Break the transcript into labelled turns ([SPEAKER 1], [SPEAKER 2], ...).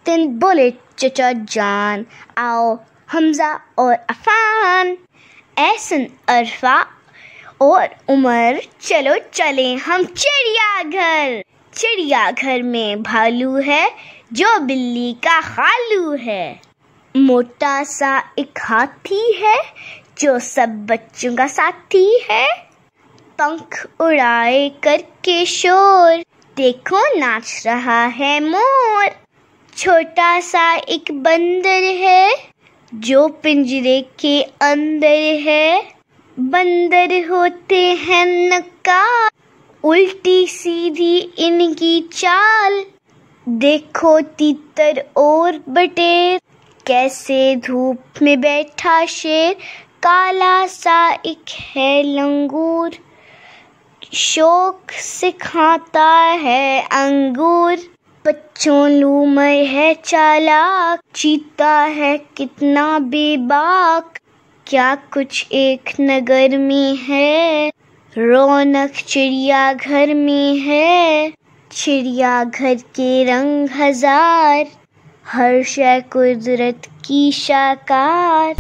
[SPEAKER 1] दिन बोले चचा जान, आओ हमजा और अफान। एहसन, अरफा और उमर, चलो चलें हम चिड़िया घर। चिड़िया घर में भालू है जो बिल्ली का खालू है। मोटा सा एक हाथी है जो सब बच्चों का साथी है। पंख उड़ाए करके शोर, देखो नाच रहा है मोर। छोटा सा एक बंदर है जो पिंजरे के अंदर है। बंदर होते हैं नक्कार, उल्टी सीधी इनकी चाल। देखो तीतर और बटेर, कैसे धूप में बैठा शेर। काला सा एक है लंगूर, शौक से खाता है अंगूर। बच्चों लूमड़ है चालाक, चीता है कितना बेबाक। क्या कुछ एक नगर में है, रौनक चिड़िया घर में है। चिड़िया घर के रंग हजार, हर शय कुदरत की शाकार।